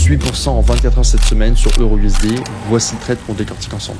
18% en 24 heures cette semaine sur EURUSD. Voici le trade qu'on décortique ensemble.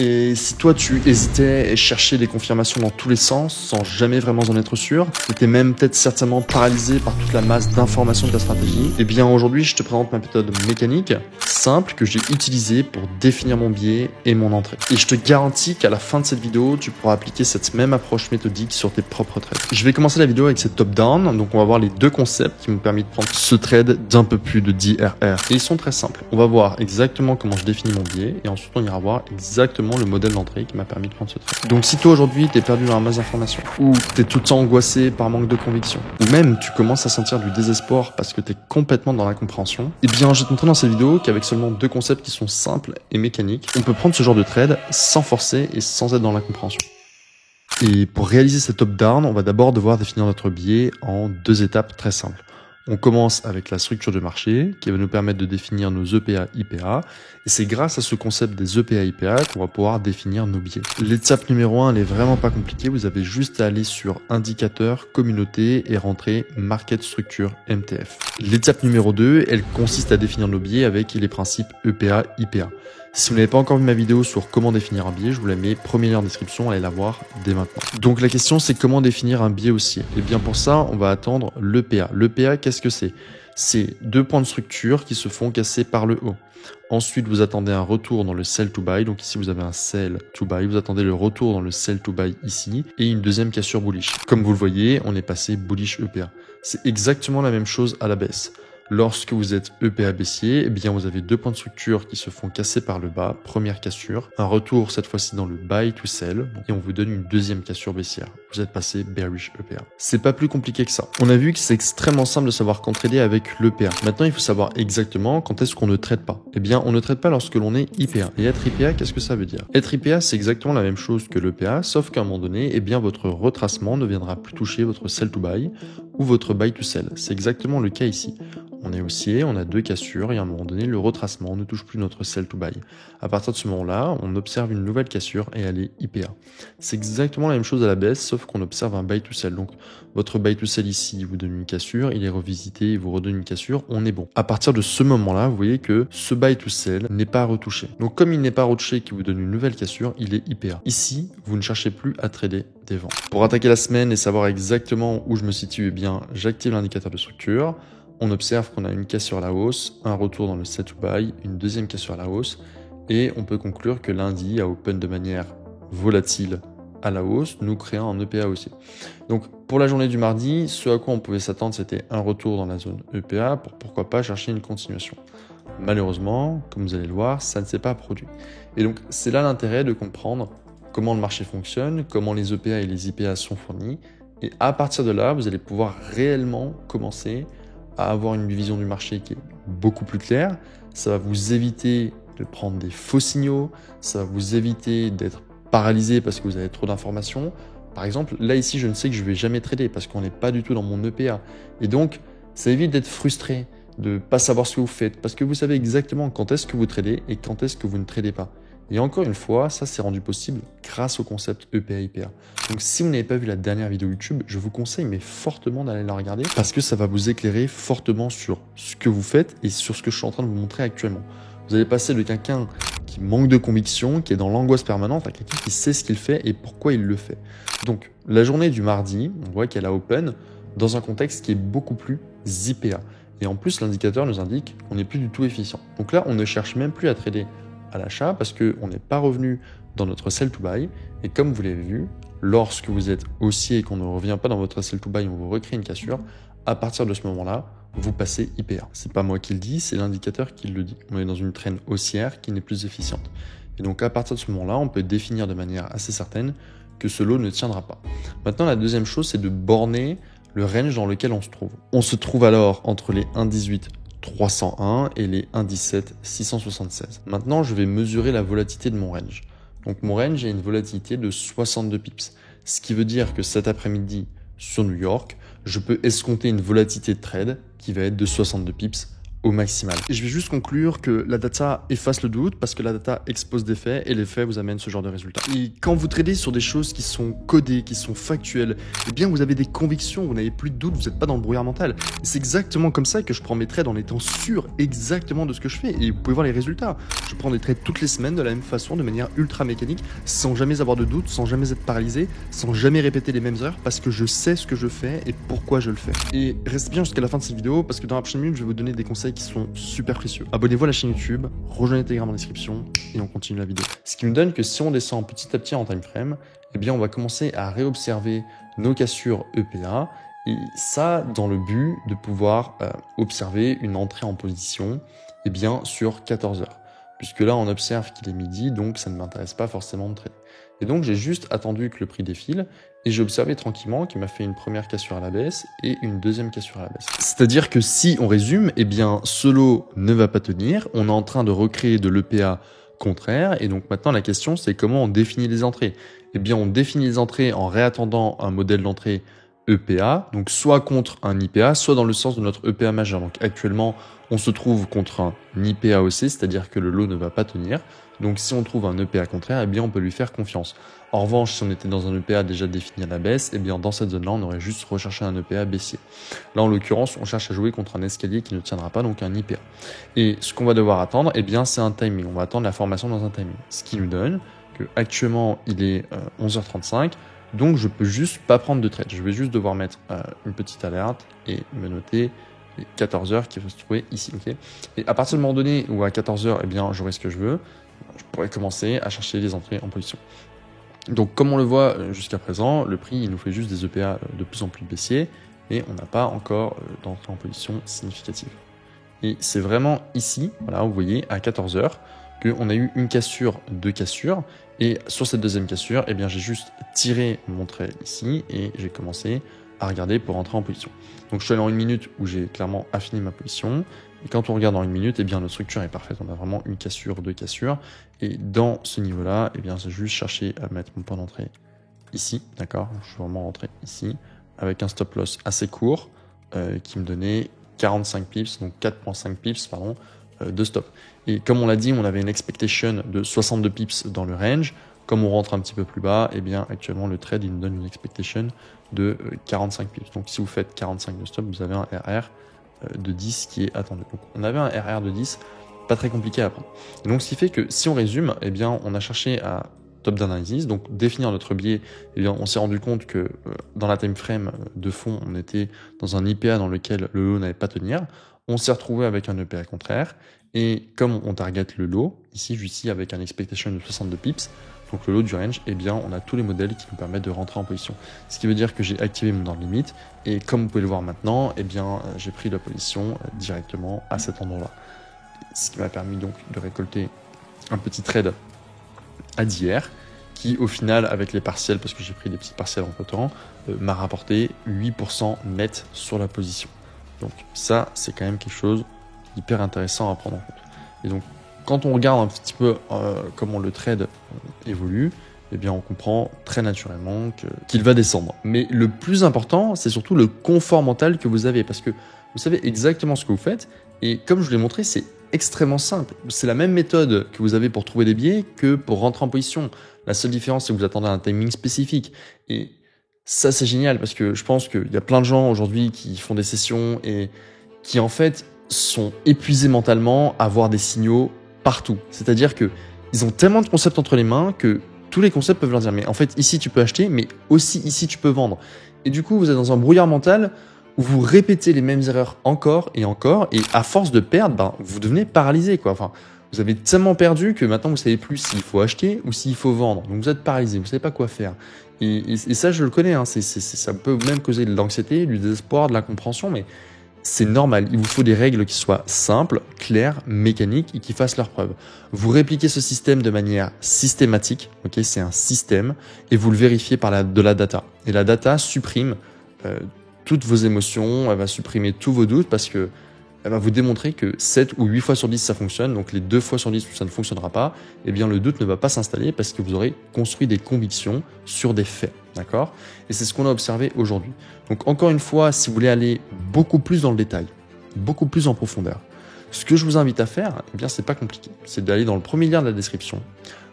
Et si toi tu hésitais et cherchais des confirmations dans tous les sens sans jamais vraiment en être sûr, tu étais même peut-être certainement paralysé par toute la masse d'informations de ta stratégie, eh bien aujourd'hui je te présente ma méthode mécanique simple que j'ai utilisée pour définir mon biais et mon entrée. Et je te garantis qu'à la fin de cette vidéo, tu pourras appliquer cette même approche méthodique sur tes propres trades. Je vais commencer la vidéo avec cette top-down, donc on va voir les deux concepts qui m'ont permis de prendre ce trade d'un peu plus de 10 RR. Et ils sont très simples. On va voir exactement comment je définis mon biais et ensuite on ira voir exactement le modèle d'entrée qui m'a permis de prendre ce trade. Donc si toi aujourd'hui t'es perdu dans la masse d'informations, ou t'es tout le temps angoissé par manque de conviction, ou même tu commences à sentir du désespoir parce que t'es complètement dans l'incompréhension, eh bien je vais te montrer dans cette vidéo qu'avec seulement deux concepts qui sont simples et mécaniques, on peut prendre ce genre de trade sans forcer et sans être dans l'incompréhension. Et pour réaliser cette top-down, on va d'abord devoir définir notre biais en deux étapes très simples. On commence avec la structure de marché qui va nous permettre de définir nos EPA, IPA. Et c'est grâce à ce concept des EPA, IPA qu'on va pouvoir définir nos biais. L'étape numéro 1, elle est vraiment pas compliquée. Vous avez juste à aller sur indicateur, communauté et rentrer market structure MTF. L'étape numéro 2, elle consiste à définir nos biais avec les principes EPA, IPA. Si vous n'avez pas encore vu ma vidéo sur comment définir un biais, je vous la mets première lien en description, allez la voir dès maintenant. Donc la question c'est comment définir un biais haussier. Et bien pour ça, on va attendre l'EPA. L'EPA, qu'est-ce que c'est? C'est deux points de structure qui se font casser par le haut. Ensuite, vous attendez un retour dans le sell to buy. Donc ici, vous avez un sell to buy. Vous attendez le retour dans le sell to buy ici et une deuxième cassure bullish. Comme vous le voyez, on est passé bullish EPA. C'est exactement la même chose à la baisse. Lorsque vous êtes EPA baissier, eh bien vous avez deux points de structure qui se font casser par le bas, première cassure, un retour cette fois-ci dans le buy to sell, et on vous donne une deuxième cassure baissière. Vous êtes passé bearish EPA. C'est pas plus compliqué que ça. On a vu que c'est extrêmement simple de savoir quand trader avec l'EPA. Maintenant, il faut savoir exactement quand est-ce qu'on ne trade pas. Eh bien, on ne trade pas lorsque l'on est IPA. Et être IPA, qu'est-ce que ça veut dire? Être IPA, c'est exactement la même chose que l'EPA, sauf qu'à un moment donné, eh bien votre retracement ne viendra plus toucher votre sell to buy ou votre buy to sell. C'est exactement le cas ici. On est haussier, on a deux cassures et à un moment donné, le retracement ne touche plus notre sell to buy. À partir de ce moment-là, on observe une nouvelle cassure et elle est IPA. C'est exactement la même chose à la baisse, sauf qu'on observe un buy to sell. Donc, votre buy to sell ici vous donne une cassure, il est revisité, il vous redonne une cassure, on est bon. À partir de ce moment-là, vous voyez que ce buy to sell n'est pas retouché. Donc, comme il n'est pas retouché et qu'il vous donne une nouvelle cassure, il est IPA. Ici, vous ne cherchez plus à trader des ventes. Pour attaquer la semaine et savoir exactement où je me situe, eh bien, j'active l'indicateur de structure. On observe qu'on a une cassure à la hausse, un retour dans le sell to buy, une deuxième cassure à la hausse, et on peut conclure que lundi a open de manière volatile à la hausse, nous créant un EPA aussi. Donc pour la journée du mardi, ce à quoi on pouvait s'attendre, c'était un retour dans la zone EPA pour pourquoi pas chercher une continuation. Malheureusement, comme vous allez le voir, ça ne s'est pas produit. Et donc c'est là l'intérêt de comprendre comment le marché fonctionne, comment les EPA et les IPA sont fournis, et à partir de là, vous allez pouvoir réellement commencer à avoir une vision du marché qui est beaucoup plus claire. Ça va vous éviter de prendre des faux signaux, ça va vous éviter d'être paralysé parce que vous avez trop d'informations. Par exemple, là ici, je ne sais que je ne vais jamais trader parce qu'on n'est pas du tout dans mon EPA. Et donc, ça évite d'être frustré, de ne pas savoir ce que vous faites parce que vous savez exactement quand est-ce que vous tradez et quand est-ce que vous ne tradez pas. Et encore une fois, ça c'est rendu possible grâce au concept EPA-IPA. Donc si vous n'avez pas vu la dernière vidéo YouTube, je vous conseille mais fortement d'aller la regarder parce que ça va vous éclairer fortement sur ce que vous faites et sur ce que je suis en train de vous montrer actuellement. Vous allez passer de quelqu'un qui manque de conviction, qui est dans l'angoisse permanente, à quelqu'un qui sait ce qu'il fait et pourquoi il le fait. Donc la journée du mardi, on voit qu'elle a open dans un contexte qui est beaucoup plus IPA. Et en plus, l'indicateur nous indique qu'on n'est plus du tout efficient. Donc là, on ne cherche même plus à trader à l'achat parce qu'on n'est pas revenu dans notre sell to buy. Et comme vous l'avez vu, lorsque vous êtes haussier et qu'on ne revient pas dans votre sell to buy, on vous recrée une cassure. À partir de ce moment-là, vous passez IPA. C'est pas moi qui le dis, c'est l'indicateur qui le dit. On est dans une traîne haussière qui n'est plus efficiente. Et donc à partir de ce moment-là, on peut définir de manière assez certaine que ce lot ne tiendra pas. Maintenant, la deuxième chose, c'est de borner le range dans lequel on se trouve. On se trouve alors entre les 1,18 301 et les 1,17 676. Maintenant, je vais mesurer la volatilité de mon range. Donc mon range a une volatilité de 62 pips, ce qui veut dire que cet après-midi sur New York, je peux escompter une volatilité de trade qui va être de 62 pips au maximal. Et je vais juste conclure que la data efface le doute parce que la data expose des faits et les faits vous amènent ce genre de résultats. Et quand vous tradez sur des choses qui sont codées, qui sont factuelles, eh bien vous avez des convictions, vous n'avez plus de doute, vous n'êtes pas dans le brouillard mental. C'est exactement comme ça que je prends mes trades en étant sûr exactement de ce que je fais. Et vous pouvez voir les résultats. Je prends des trades toutes les semaines de la même façon, de manière ultra mécanique, sans jamais avoir de doute, sans jamais être paralysé, sans jamais répéter les mêmes erreurs parce que je sais ce que je fais et pourquoi je le fais. Et restez bien jusqu'à la fin de cette vidéo parce que dans la prochaine minute, je vais vous donner des conseils qui sont super précieux. Abonnez-vous à la chaîne YouTube, rejoignez Telegram en description et on continue la vidéo. Ce qui me donne que si on descend petit à petit en time frame, eh bien on va commencer à réobserver nos cassures EPA et ça dans le but de pouvoir observer une entrée en position eh bien, sur 14 heures. Puisque là on observe qu'il est midi, donc ça ne m'intéresse pas forcément de trader. Et donc j'ai juste attendu que le prix défile et j'ai observé tranquillement qu'il m'a fait une première cassure à la baisse et une deuxième cassure à la baisse. C'est-à-dire que si on résume, eh bien ce lot ne va pas tenir, on est en train de recréer de l'EPA contraire et donc maintenant la question c'est comment on définit les entrées. Eh bien on définit les entrées en réattendant un modèle d'entrée EPA, donc soit contre un IPA, soit dans le sens de notre EPA majeur. Donc actuellement, on se trouve contre un IPA aussi, c'est-à-dire que le lot ne va pas tenir. Donc si on trouve un EPA contraire, eh bien on peut lui faire confiance. En revanche, si on était dans un EPA déjà défini à la baisse, eh bien dans cette zone-là, on aurait juste recherché un EPA baissier. Là, en l'occurrence, on cherche à jouer contre un escalier qui ne tiendra pas, donc un IPA. Et ce qu'on va devoir attendre, eh bien c'est un timing. On va attendre la formation dans un timing. Ce qui nous donne que actuellement, il est 11h35. Donc, je peux juste pas prendre de trade. Je vais juste devoir mettre une petite alerte et me noter les 14 heures qui vont se trouver ici. Okay, et à partir du moment donné où à 14 heures, eh bien, j'aurai ce que je veux, je pourrais commencer à chercher les entrées en position. Donc, comme on le voit jusqu'à présent, le prix, il nous fait juste des EPA de plus en plus baissiers et on n'a pas encore d'entrée en position significative. Et c'est vraiment ici, voilà, vous voyez, à 14 heures, qu'on a eu une cassure, deux cassures. Et sur cette deuxième cassure, eh bien, j'ai juste tiré mon trait ici et j'ai commencé à regarder pour rentrer en position. Donc je suis allé en une minute où j'ai clairement affiné ma position. Et quand on regarde en une minute, eh bien, notre structure est parfaite. On a vraiment une cassure, deux cassures. Et dans ce niveau-là, eh bien, j'ai juste cherché à mettre mon point d'entrée ici. D'accord, je suis vraiment rentré ici avec un stop loss assez court qui me donnait 45 pips, donc 4,5 pips, pardon, de stop. Et comme on l'a dit, on avait une expectation de 62 pips dans le range. Comme on rentre un petit peu plus bas, eh bien actuellement le trade il nous donne une expectation de 45 pips. Donc si vous faites 45 de stop, vous avez un RR de 10 qui est attendu. Donc on avait un RR de 10, pas très compliqué à prendre. Et donc ce qui fait que si on résume, eh bien on a cherché à top-down analysis, donc définir notre biais. Eh bien on s'est rendu compte que dans la time frame de fond, on était dans un IPA dans lequel le lot n'allait pas tenir. On s'est retrouvé avec un EPA contraire et comme on target le lot, ici avec un expectation de 62 pips, donc le lot du range, eh bien on a tous les modèles qui nous permettent de rentrer en position. Ce qui veut dire que j'ai activé mon ordre limite et comme vous pouvez le voir maintenant, eh bien j'ai pris la position directement à cet endroit-là. Ce qui m'a permis donc de récolter un petit trade à d'hier qui au final avec les partiels, parce que j'ai pris des petits partiels entre temps, m'a rapporté 8% net sur la position. Donc ça, c'est quand même quelque chose d'hyper intéressant à prendre en compte. Et donc, quand on regarde un petit peu comment le trade évolue, eh bien, on comprend très naturellement qu'il va descendre. Mais le plus important, c'est surtout le confort mental que vous avez, parce que vous savez exactement ce que vous faites. Et comme je vous l'ai montré, c'est extrêmement simple. C'est la même méthode que vous avez pour trouver des biais que pour rentrer en position. La seule différence, c'est que vous attendez un timing spécifique. Et ça, c'est génial parce que je pense qu'il y a plein de gens aujourd'hui qui font des sessions et qui, en fait, sont épuisés mentalement à voir des signaux partout. C'est-à-dire qu'ils ont tellement de concepts entre les mains que tous les concepts peuvent leur dire « mais en fait, ici, tu peux acheter, mais aussi ici, tu peux vendre ». Et du coup, vous êtes dans un brouillard mental où vous répétez les mêmes erreurs encore, et à force de perdre, vous devenez paralysé, quoi. Enfin, vous avez tellement perdu que maintenant, vous savez plus s'il faut acheter ou s'il faut vendre. Donc, vous êtes paralysé, vous savez pas quoi faire. Et ça, je le connais, hein. Ça peut même causer de l'anxiété, du désespoir, de l'incompréhension, mais c'est normal. Il vous faut des règles qui soient simples, claires, mécaniques et qui fassent leur preuve. Vous répliquez ce système de manière systématique, ok, c'est un système, et vous le vérifiez par de la data. Et la data supprime toutes vos émotions, elle va supprimer tous vos doutes parce que elle va vous démontrer que 7 ou 8 fois sur 10 ça fonctionne, donc les 2 fois sur 10 où ça ne fonctionnera pas, eh bien le doute ne va pas s'installer parce que vous aurez construit des convictions sur des faits, d'accord? Et c'est ce qu'on a observé aujourd'hui. Donc encore une fois, si vous voulez aller beaucoup plus dans le détail, beaucoup plus en profondeur, Ce que je vous invite à faire, eh bien, c'est pas compliqué. C'est d'aller dans le premier lien de la description,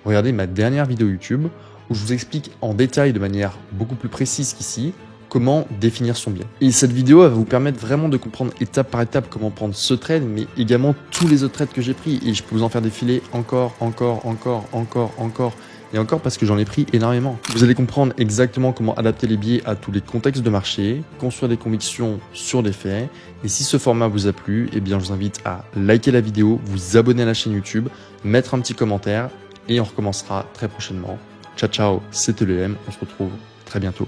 regarder ma dernière vidéo YouTube où je vous explique en détail de manière beaucoup plus précise qu'ici comment définir son biais. Et cette vidéo elle va vous permettre vraiment de comprendre étape par étape comment prendre ce trade, mais également tous les autres trades que j'ai pris. Et je peux vous en faire défiler encore, et encore parce que j'en ai pris énormément. Vous allez comprendre exactement comment adapter les biais à tous les contextes de marché, construire des convictions sur des faits. Et si ce format vous a plu, eh bien je vous invite à liker la vidéo, vous abonner à la chaîne YouTube, mettre un petit commentaire et on recommencera très prochainement. Ciao ciao, c'était LEM, on se retrouve très bientôt.